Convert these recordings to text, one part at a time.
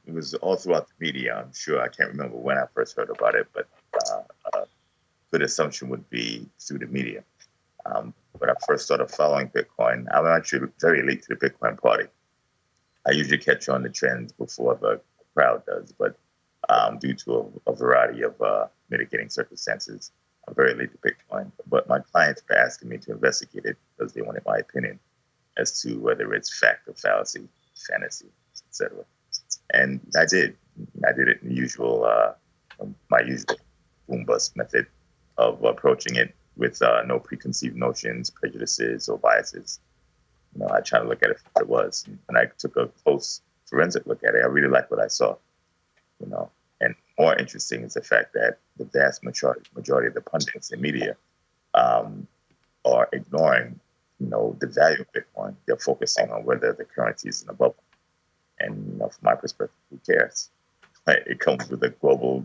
it was all throughout the media. I'm sure I can't remember when I first heard about it, but a good assumption would be through the media. When I first started following Bitcoin, I'm actually very late to the Bitcoin party. I usually catch on the trends before the crowd does, but due to a variety of mitigating circumstances, I'm very late to Bitcoin. But my clients were asking me to investigate it because they wanted my opinion as to whether it's fact or fallacy, fantasy, etc. And I did. I did it in the usual, my usual boom bust method of approaching it with no preconceived notions, prejudices, or biases. I tried to look at it for what it was, and I took a close forensic look at it. I really liked what I saw. And more interesting is the fact that the vast majority of the pundits and media are ignoring, the value of Bitcoin. They're focusing on whether the currency is in a bubble. And from my perspective, who cares? Right? It comes with a global,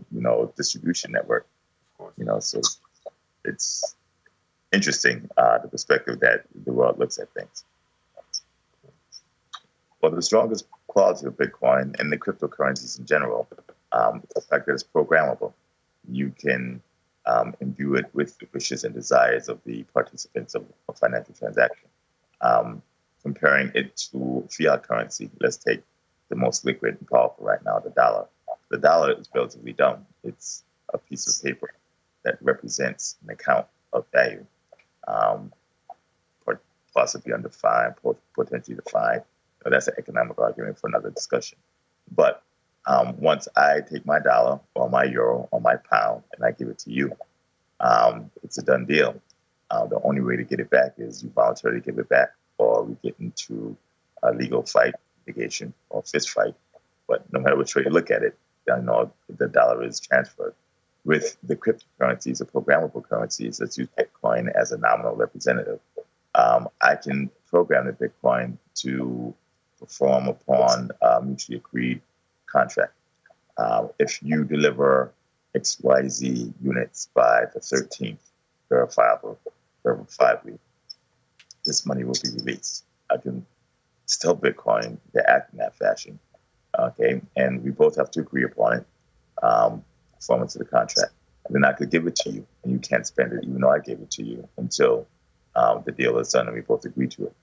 distribution network. So it's interesting the perspective that the world looks at things. Well, the strongest quality of Bitcoin and the cryptocurrencies in general is the fact that it's programmable. You can imbue it with the wishes and desires of the participants of a financial transaction. Comparing it to fiat currency, let's take the most liquid and powerful right now, the dollar. The dollar is relatively dumb. It's a piece of paper that represents an account of value, possibly undefined, potentially defined. That's an economic argument for another discussion. But once I take my dollar or my euro or my pound and I give it to you, it's a done deal. The only way to get it back is you voluntarily give it back, or we get into a legal fight, litigation, or fist fight. But no matter which way you look at it, the dollar is transferred. With the cryptocurrencies or programmable currencies, let's use Bitcoin as a nominal representative. I can program the Bitcoin to perform upon a mutually agreed contract. If you deliver XYZ units by the 13th, verifiably, this money will be released. I can tell Bitcoin to act in that fashion, okay? And we both have to agree upon it, performance of the contract. And then I could give it to you, and you can't spend it, even though I gave it to you, until the deal is done and we both agree to it.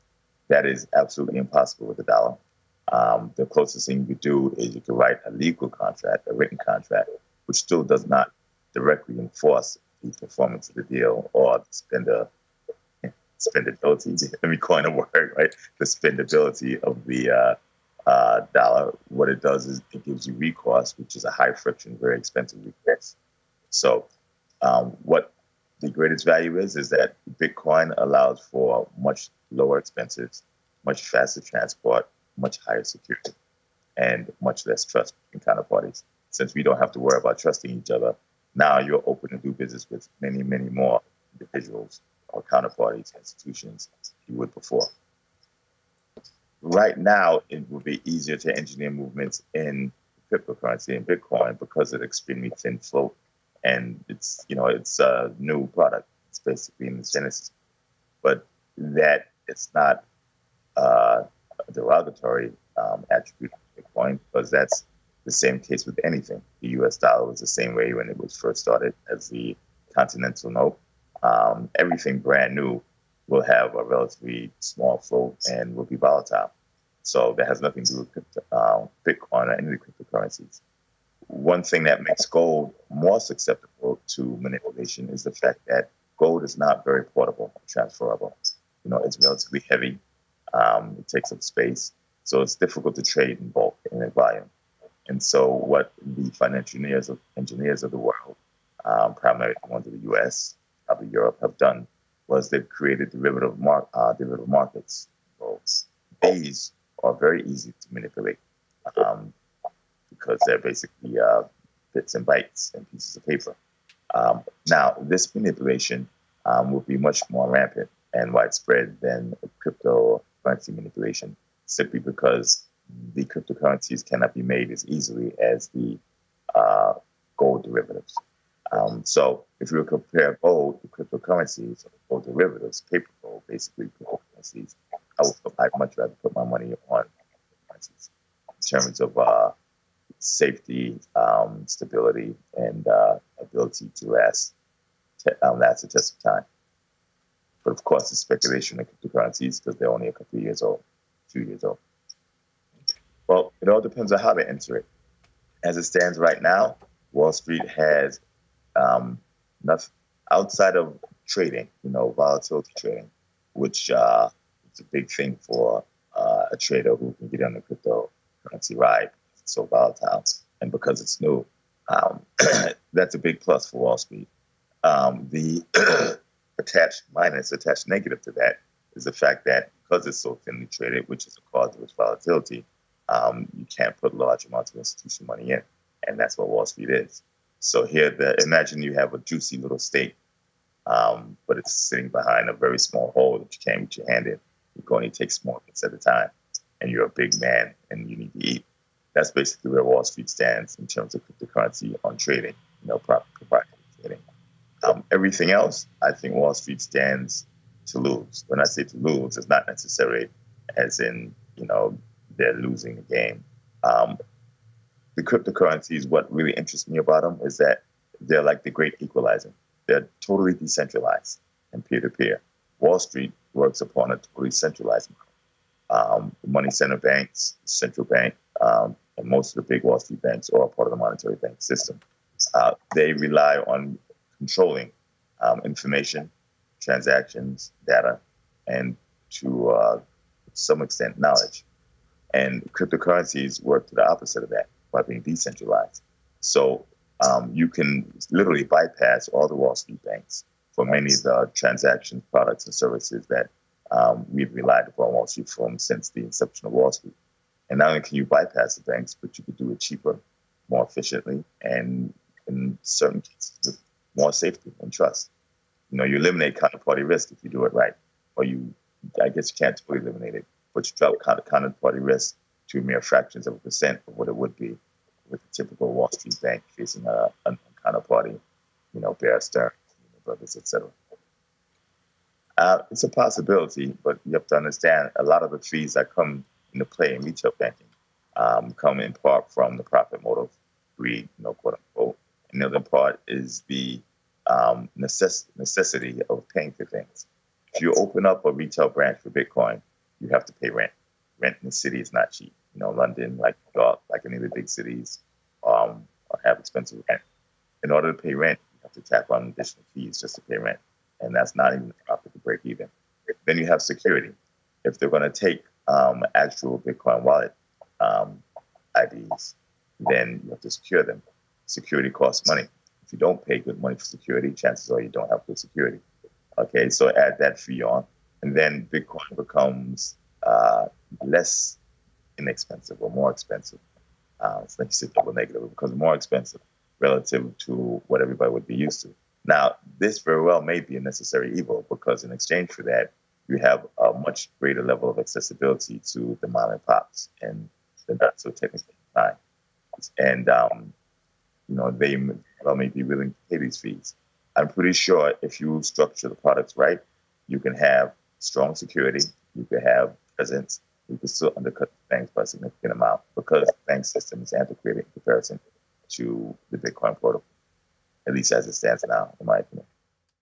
That is absolutely impossible with the dollar. The closest thing you could do is you could write a legal contract, a written contract, which still does not directly enforce the performance of the deal or the spendability. Let me coin a word, right? The spendability of the dollar. What it does is it gives you recourse, which is a high friction, very expensive recourse. So what the greatest value is that Bitcoin allows for much lower expenses, much faster transport, much higher security, and much less trust in counterparties. Since we don't have to worry about trusting each other, now you're open to do business with many, many more individuals or counterparties, institutions you would before. Right now, it would be easier to engineer movements in cryptocurrency and Bitcoin because of the extremely thin float, and it's a new product. It's basically in the genesis, but that it's not a derogatory attribute of Bitcoin, because that's the same case with anything. The U.S. dollar was the same way when it was first started as the continental note. Everything brand new will have a relatively small float and will be volatile. So that has nothing to do with Bitcoin or any of the cryptocurrencies. One thing that makes gold more susceptible to manipulation is the fact that gold is not very portable, transferable. It's relatively heavy. It takes up space. So it's difficult to trade in bulk and in volume. And so what the financial engineers of the world, primarily the ones of the U.S., probably Europe, have done was they've created derivative markets. So these are very easy to manipulate because they're basically bits and bytes and pieces of paper. Now, this manipulation will be much more rampant and widespread than cryptocurrency manipulation, simply because the cryptocurrencies cannot be made as easily as the gold derivatives. So if you were to compare gold to cryptocurrencies, gold derivatives, paper gold, basically cryptocurrencies, I'd much rather put my money on cryptocurrencies in terms of safety, stability, and ability to last the test of time. But of course, it's speculation in cryptocurrencies because they're only a couple of years old, 2 years old. Well, it all depends on how they enter it. As it stands right now, Wall Street has nothing outside of trading, volatility trading, which is a big thing for a trader who can get on the cryptocurrency ride. It's so volatile, and because it's new, that's a big plus for Wall Street. The attached negative to that is the fact that because it's so thinly traded, which is a cause of its volatility, you can't put large amounts of institutional money in, and that's what Wall Street is. So here, imagine you have a juicy little steak, but it's sitting behind a very small hole that you can't reach your hand in. You can only take small bits at a time, and you're a big man and you need to eat. That's basically where Wall Street stands in terms of cryptocurrency on trading, proprietary trading. Everything else, I think Wall Street stands to lose. When I say to lose, it's not necessarily as in, they're losing the game. The cryptocurrencies, what really interests me about them is that they're like the great equalizer. They're totally decentralized and peer-to-peer. Wall Street works upon a totally centralized model. The money center banks, the central bank, and most of the big Wall Street banks are part of the monetary bank system. They rely on controlling information, transactions, data, and to some extent knowledge. And cryptocurrencies work to the opposite of that by being decentralized. So you can literally bypass all the Wall Street banks for many of the transactions, products, and services that we've relied upon Wall Street from since the inception of Wall Street. And not only can you bypass the banks, but you can do it cheaper, more efficiently, and in certain cases with more safety and trust. You eliminate counterparty risk if you do it right. Or I guess you can't totally eliminate it, but you drop counterparty risk to mere fractions of a percent of what it would be with a typical Wall Street bank facing a counterparty, Bear Stearns, Brothers, etc. It's a possibility, but you have to understand a lot of the fees that come into play in retail banking come in part from the profit motive, greed, quote unquote. And the other part is the necessity of paying for things. If you open up a retail branch for Bitcoin, you have to pay rent. Rent in the city is not cheap. London, like New York, like any of the big cities, have expensive rent. In order to pay rent, you have to tap on additional fees just to pay rent. And that's not even a profit to break even. Then you have security. If they're going to take actual Bitcoin wallet IDs, then you have to secure them. Security costs money. If you don't pay good money for security, chances are you don't have good security. Okay, so add that fee on, and then Bitcoin becomes less inexpensive or more expensive. It's like you said, double negative. It becomes more expensive relative to what everybody would be used to. Now, this very well may be a necessary evil because in exchange for that, you have a much greater level of accessibility to the mom and pops and the not so technical clients. And they may be willing to pay these fees. I'm pretty sure if you structure the products right, you can have strong security, you can have presence, you can still undercut the banks by a significant amount because the bank system is antiquated in comparison to the Bitcoin protocol, at least as it stands now, in my opinion.